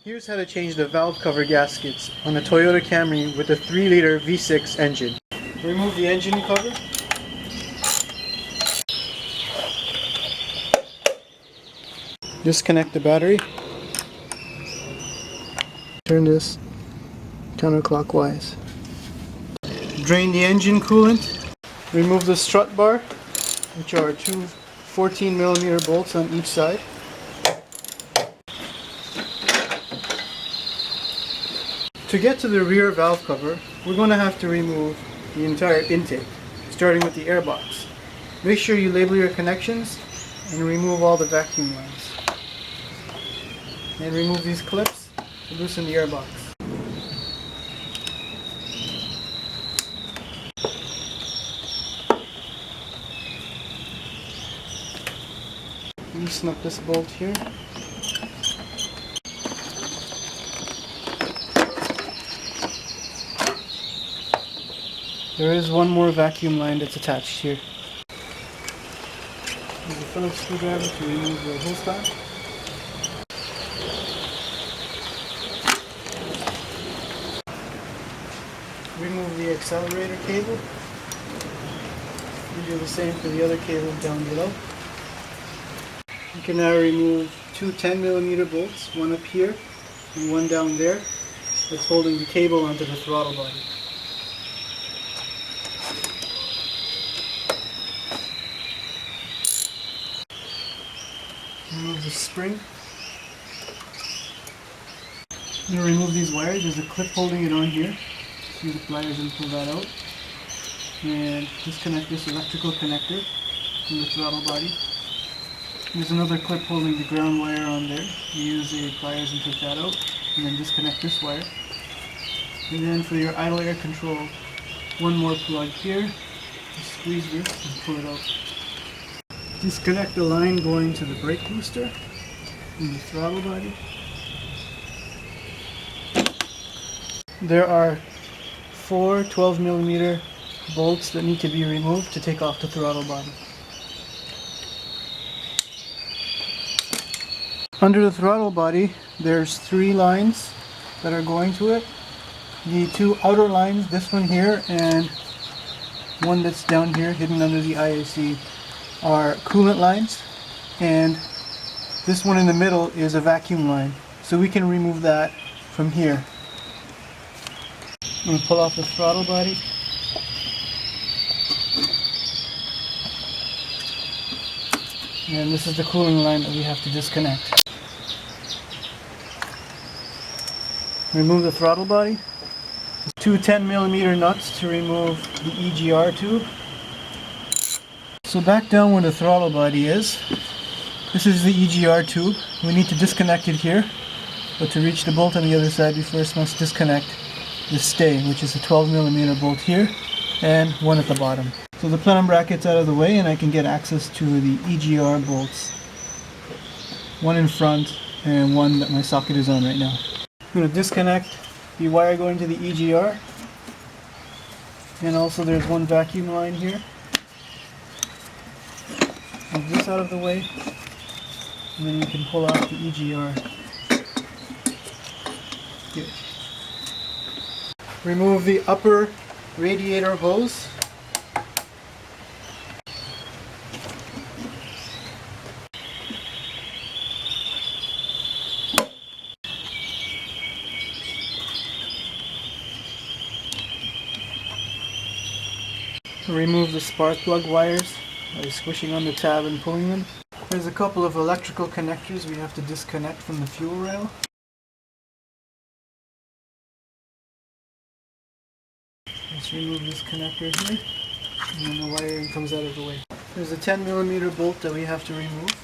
Here's how to change the valve cover gaskets on a Toyota Camry with a 3-liter V6 engine. Remove the engine cover. Disconnect the battery. Turn this counterclockwise. Drain the engine coolant. Remove the strut bar, which are two 14mm bolts on each side. To get to the rear valve cover, we're going to have to remove the entire intake, starting with the airbox. Make sure you label your connections and remove all the vacuum lines. And remove these clips to loosen the airbox. Loosen up this bolt here. There is one more vacuum line that's attached here. Use a Phillips screwdriver to remove the hose stop. Remove the accelerator cable. You do the same for the other cable down below. You can now remove two 10mm bolts, one up here and one down there, that's holding the cable onto the throttle body. Remove the spring. I'm going to remove these wires. There's a clip holding it on here. Use the pliers and pull that out. And disconnect this electrical connector from the throttle body. There's another clip holding the ground wire on there. You use the pliers and take that out. And then disconnect this wire. And then for your idle air control, one more plug here. Just squeeze this and pull it out. Disconnect the line going to the brake booster and the throttle body. There are 4 12mm bolts that need to be removed to take off the throttle body. Under the throttle body, there's 3 lines that are going to it. The 2 outer lines, this one here and one that's down here hidden under the IAC, are coolant lines, and this one in the middle is a vacuum line, so we can remove that from here. I'm going to pull off the throttle body. And this is the cooling line that we have to disconnect. Remove the throttle body. 2 10mm nuts to remove the EGR tube. So back down where the throttle body is, this is the EGR tube. We need to disconnect it here, but to reach the bolt on the other side we first must disconnect the stay, which is a 12mm bolt here and one at the bottom. So the plenum bracket's out of the way and I can get access to the EGR bolts. One in front and one that my socket is on right now. I'm going to disconnect the wire going to the EGR, and also there's one vacuum line here. Move this out of the way, and then we can pull off the EGR. Good. Remove the upper radiator hose. Remove the spark plug wires by squishing on the tab and pulling them. There's a couple of electrical connectors we have to disconnect from the fuel rail. Let's remove this connector here, and then the wiring comes out of the way. There's a 10mm bolt that we have to remove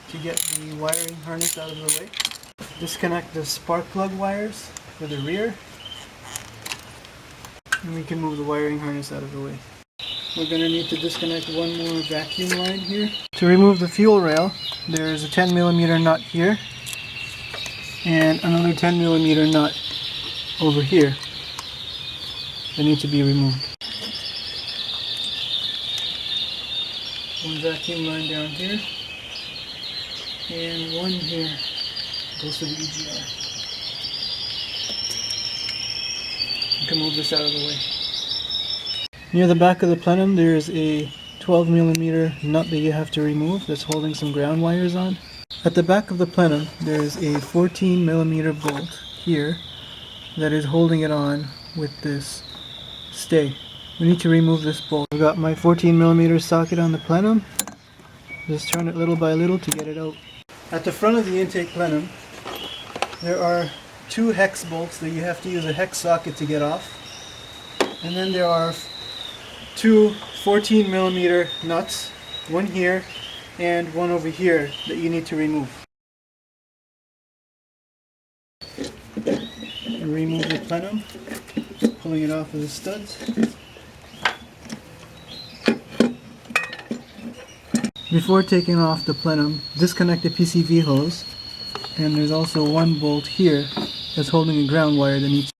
to get the wiring harness out of the way. Disconnect the spark plug wires for the rear, and we can move the wiring harness out of the way. We're going to need to disconnect one more vacuum line here. To remove the fuel rail, there's a 10mm nut here and another 10mm nut over here that need to be removed. One vacuum line down here and one here goes to the EGR. can move this out of the way. Near the back of the plenum there is a 12mm nut that you have to remove that's holding some ground wires on. At the back of the plenum there is a 14mm bolt here that is holding it on with this stay. We need to remove this bolt. I've got my 14mm socket on the plenum. Just turn it little by little to get it out. At the front of the intake plenum there are two hex bolts that you have to use a hex socket to get off. And then there are two 14mm nuts, one here and one over here that you need to remove. And remove the plenum, pulling it off of the studs. Before taking off the plenum, disconnect the PCV hose, and there's also one bolt here that's holding a ground wire that needs.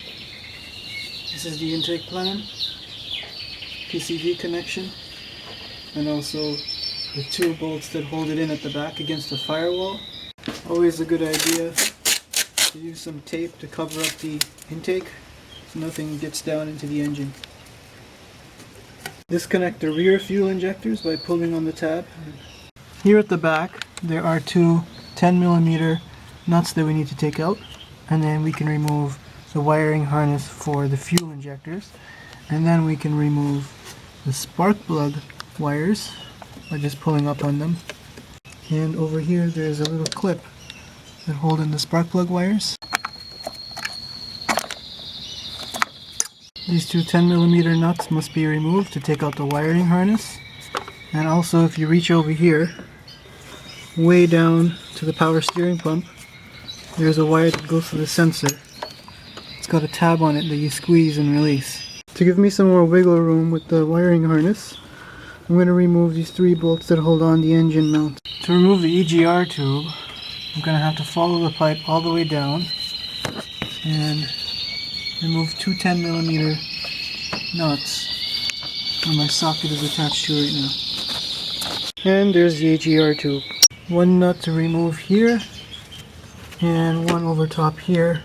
This is the intake plenum, PCV connection, and also the two bolts that hold it in at the back against the firewall. Always a good idea to use some tape to cover up the intake so nothing gets down into the engine. Disconnect the rear fuel injectors by pulling on the tab. Here at the back there are two 10mm nuts that we need to take out, and then we can remove the wiring harness for the fuel injectors, and then we can remove the spark plug wires by just pulling up on them. And over here there's a little clip that hold in the spark plug wires. These two 10mm nuts must be removed to take out the wiring harness. And also, if you reach over here, way down to the power steering pump, there's a wire that goes to the sensor. It's got a tab on it that you squeeze and release. To give me some more wiggle room with the wiring harness, I'm going to remove these three bolts that hold on the engine mount. To remove the EGR tube, I'm going to have to follow the pipe all the way down and remove two 10mm nuts where my socket is attached to right now. And there's the EGR tube. One nut to remove here and one over top here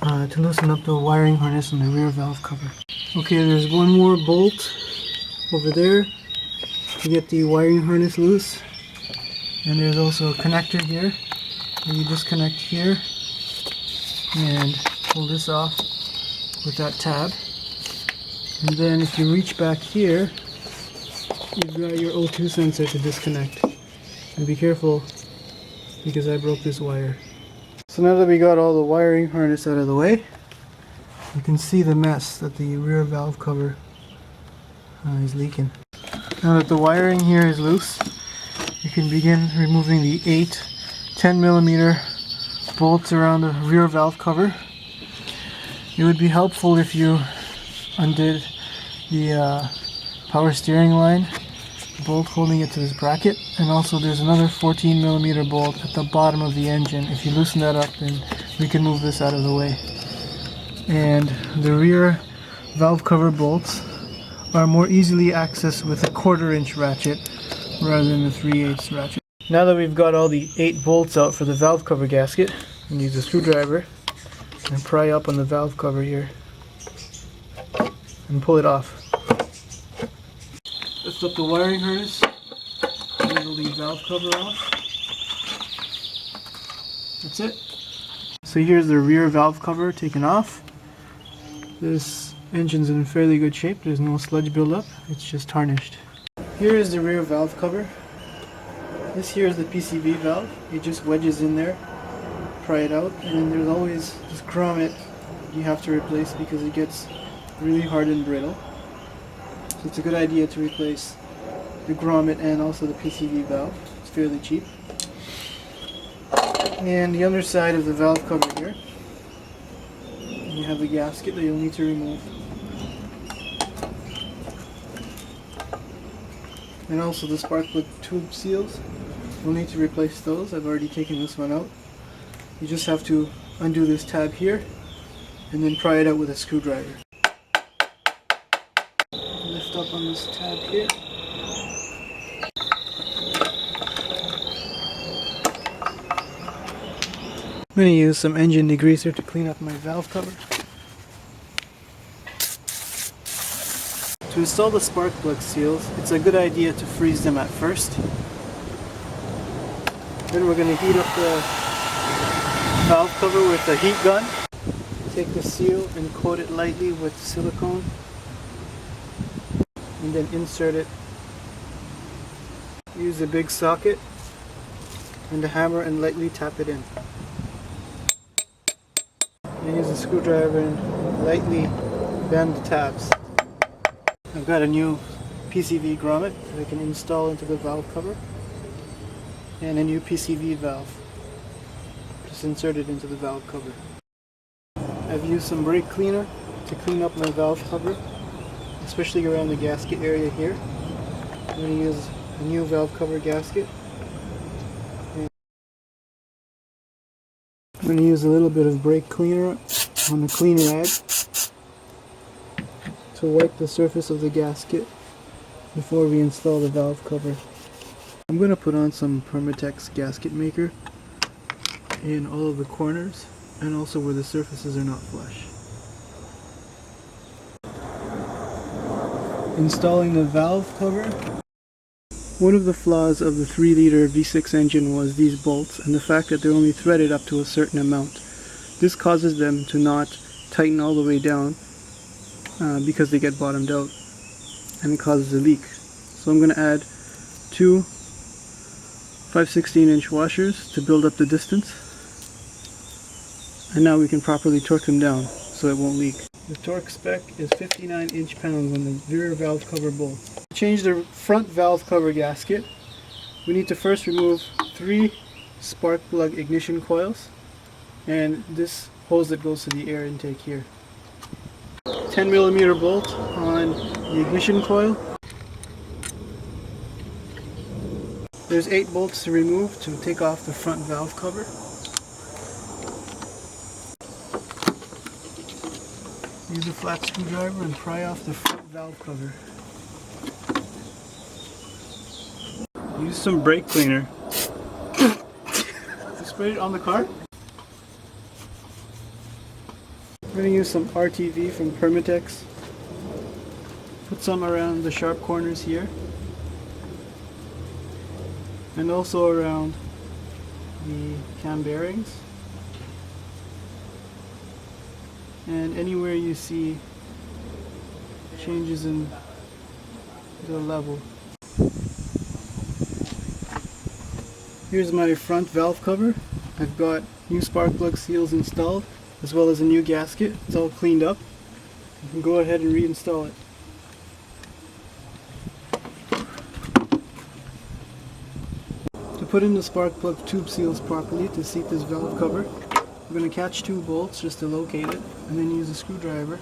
to loosen up the wiring harness on the rear valve cover. Okay, there's one more bolt over there to get the wiring harness loose, and there's also a connector here that you disconnect here and pull this off with that tab. And then if you reach back here, you've got your O2 sensor to disconnect. And be careful because I broke this wire. So now that we got all the wiring harness out of the way, you can see the mess that the rear valve cover is leaking. Now that the wiring here is loose, you can begin removing the 8 10mm bolts around the rear valve cover. It would be helpful if you undid the power steering line bolt holding it to this bracket, and also there's another 14mm bolt at the bottom of the engine. If you loosen that up, then we can move this out of the way. And the rear valve cover bolts are more easily accessed with a 1/4 inch ratchet rather than the 3/8 ratchet. Now that we've got all the 8 bolts out for the valve cover gasket, we use a screwdriver and pry up on the valve cover here and pull it off. Lift up the wiring harness, wiggle the valve cover off. That's it. So here's the rear valve cover taken off. This engine's in fairly good shape. There's no sludge buildup. It's just tarnished. Here is the rear valve cover. This here is the PCV valve. It just wedges in there. Pry it out, and then there's always this grommet you have to replace because it gets really hard and brittle. So it's a good idea to replace the grommet and also the PCV valve. It's fairly cheap. And the underside of the valve cover here, you have the gasket that you'll need to remove. And also the spark plug tube seals. We'll need to replace those. I've already taken this one out. You just have to undo this tab here and then pry it out with a screwdriver. Lift up on this tab here. I'm going to use some engine degreaser to clean up my valve cover. To install the spark plug seals, it's a good idea to freeze them at first. Then we're going to heat up the valve cover with a heat gun. Take the seal and coat it lightly with silicone, and then insert it. Use a big socket and a hammer and lightly tap it in. And use a screwdriver and lightly bend the tabs. I've got a new PCV grommet that I can install into the valve cover, and a new PCV valve. Just insert it into the valve cover. I've used some brake cleaner to clean up my valve cover, especially around the gasket area here. I'm going to use a new valve cover gasket. I'm going to use a little bit of brake cleaner on a clean rag to wipe the surface of the gasket before we install the valve cover. I'm going to put on some Permatex gasket maker in all of the corners and also where the surfaces are not flush. Installing the valve cover. One of the flaws of the 3-liter V6 engine was these bolts and the fact that they're only threaded up to a certain amount. This causes them to not tighten all the way down because they get bottomed out, and it causes a leak. So I'm going to add 2 5/16" washers to build up the distance, and now we can properly torque them down so it won't leak. The torque spec is 59 inch-pounds on the rear valve cover bolt. To change the front valve cover gasket, we need to first remove 3 spark plug ignition coils and this hose that goes to the air intake here. 10mm bolt on the ignition coil. There's 8 bolts to remove to take off the front valve cover. Use a flat screwdriver and pry off the front valve cover. Use some brake cleaner. Spray it on the car. I'm going to use some RTV from Permatex. Put some around the sharp corners here, and also around the cam bearings, and anywhere you see changes in the level. Here's my front valve cover. I've got new spark plug seals installed as well as a new gasket. It's all cleaned up. You can go ahead and reinstall it. To put in the spark plug tube seals properly to seat this valve cover, we're going to catch 2 bolts just to locate it, and then use a screwdriver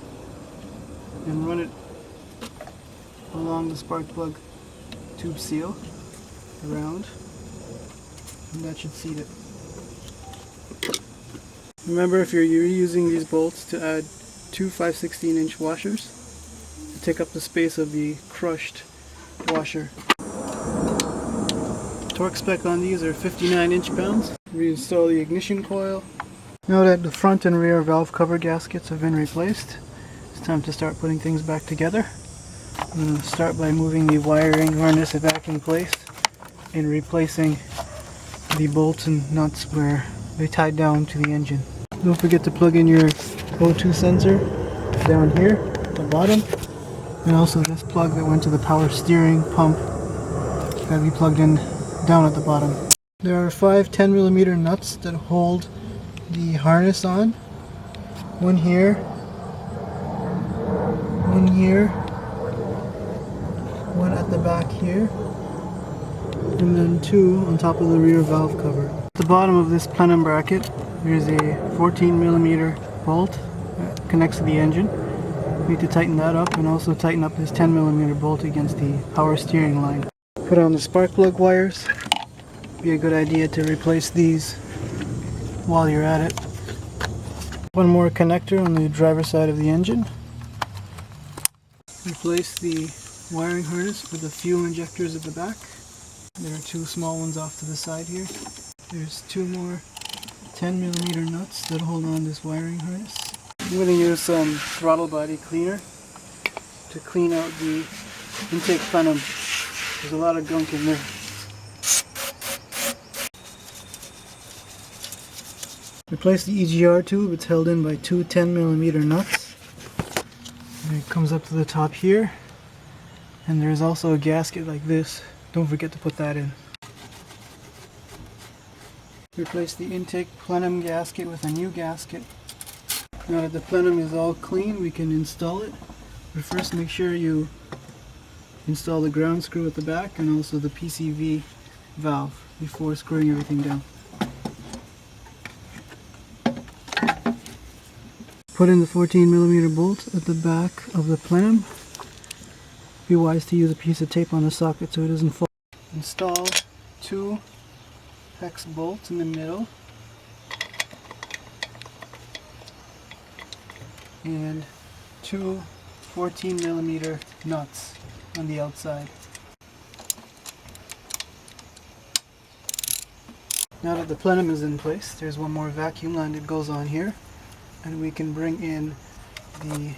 and run it along the spark plug tube seal around, and that should seat it. Remember, if you're reusing these bolts, to add 2 5/16" washers to take up the space of the crushed washer. Torque spec on these are 59 inch-pounds. Reinstall the ignition coil. Now that the front and rear valve cover gaskets have been replaced, it's time to start putting things back together. I'm going to start by moving the wiring harness back in place and replacing the bolts and nuts where they tied down to the engine. Don't forget to plug in your O2 sensor down here at the bottom, and also this plug that went to the power steering pump that we plugged in down at the bottom. There are 5 10mm nuts that hold the harness on. One here, one here, one at the back here, and then 2 on top of the rear valve cover. At the bottom of this plenum bracket, there's a 14mm bolt that connects to the engine. We need to tighten that up and also tighten up this 10mm bolt against the power steering line. Put on the spark plug wires. Be a good idea to replace these while you're at it. One more connector on the driver's side of the engine. Replace the wiring harness with the fuel injectors at the back. There are 2 small ones off to the side here. There's 2 more 10mm nuts that hold on this wiring harness. I'm going to use some throttle body cleaner to clean out the intake plenum. There's a lot of gunk in there. Replace the EGR tube. It's held in by two 10mm nuts. And it comes up to the top here. And there's also a gasket like this. Don't forget to put that in. Replace the intake plenum gasket with a new gasket. Now that the plenum is all clean, we can install it. But first make sure you install the ground screw at the back and also the PCV valve before screwing everything down. Put in the 14mm bolt at the back of the plenum. Be wise to use a piece of tape on the socket so it doesn't fall. Install two hex bolts in the middle and two 14mm nuts on the outside. Now that the plenum is in place, there's one more vacuum line that goes on here, and we can bring in the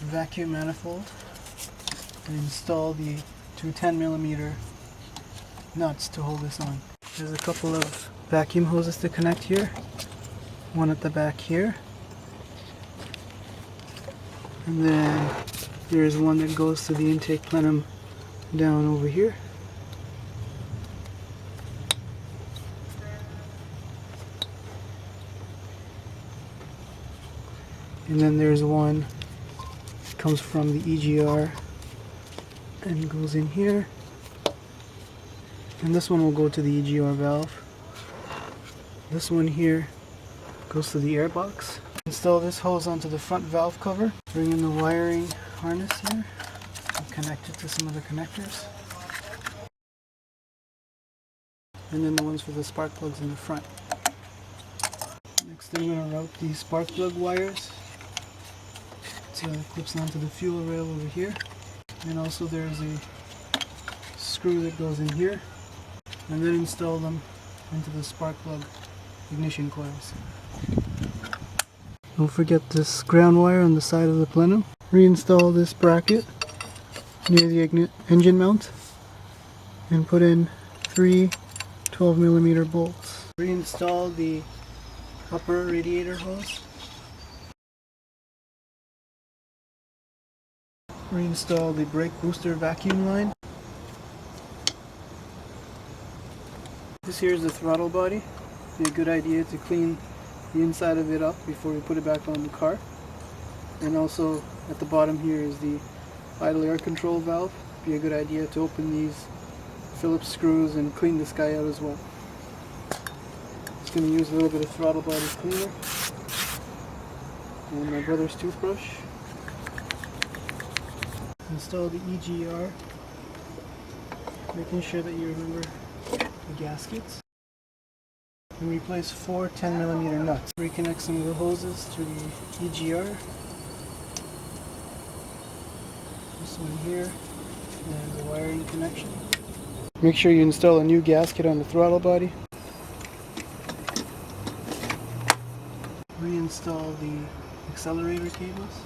vacuum manifold and install the two 10mm nuts to hold this on. There's a couple of vacuum hoses to connect here, one at the back here, and then there's one that goes to the intake plenum down over here. And then there's one that comes from the EGR and goes in here. And this one will go to the EGR valve. This one here goes to the air box. Install this hose onto the front valve cover. Bring in the wiring harness here and connect it to some of the connectors. And then the ones for the spark plugs in the front. Next I'm going to route these spark plug wires. So it clips onto the fuel rail over here. And also there's a screw that goes in here. And then install them into the spark plug ignition coils. Don't forget this ground wire on the side of the plenum. Reinstall this bracket near the engine mount and put in three 12mm bolts. Reinstall the upper radiator hose. Reinstall the brake booster vacuum line. This here is the throttle body. It'd be a good idea to clean the inside of it up before we put it back on the car. And also at the bottom here is the idle air control valve. It'd be a good idea to open these Phillips screws and clean this guy out as well. Just going to use a little bit of throttle body cleaner and my brother's toothbrush. Install the EGR, making sure that you remember the gaskets. And replace four 10mm nuts. Reconnect some of the hoses to the EGR. This one here, and the wiring connection. Make sure you install a new gasket on the throttle body. Reinstall the accelerator cables.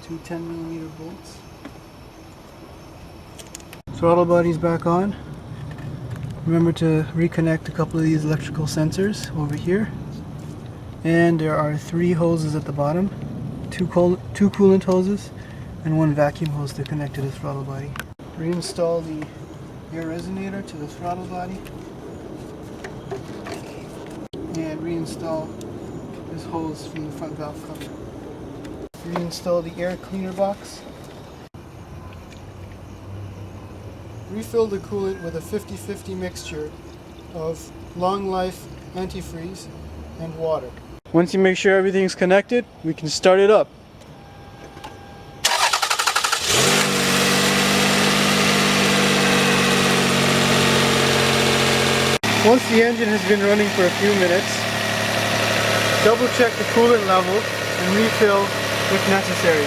Two 10mm bolts. Throttle body's back on. Remember to reconnect a couple of these electrical sensors over here. And there are three hoses at the bottom, two coolant hoses and one vacuum hose to connect to the throttle body. Reinstall the air resonator to the throttle body and reinstall this hose from the front valve cover. Reinstall the air cleaner box. Refill the coolant with a 50-50 mixture of long life antifreeze and water. Once you make sure everything's connected, we can start it up. Once the engine has been running for a few minutes, double check the coolant level and refill if necessary.